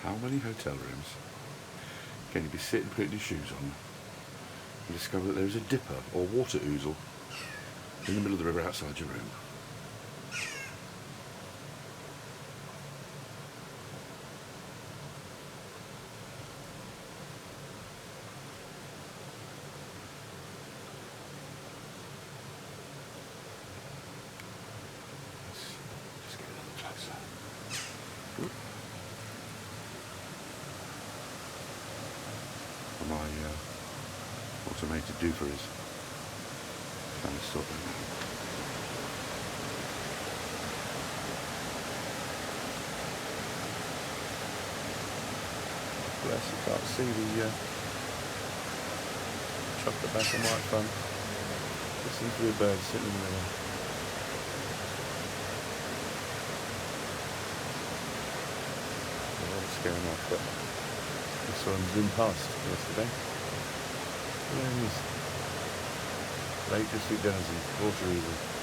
How many hotel rooms can you be sitting putting your shoes on and discover that there is a dipper or water ouzel in the middle of the river outside your room? Let's get a little closer. Good. My automated doofer is trying to sort that out. Bless, you can't see the chocolate back on microphone. There seems to be a bird sitting in the middle. Scaring off, but I saw him zoom past yesterday. There he is. Lake District Jersey, water ouzel.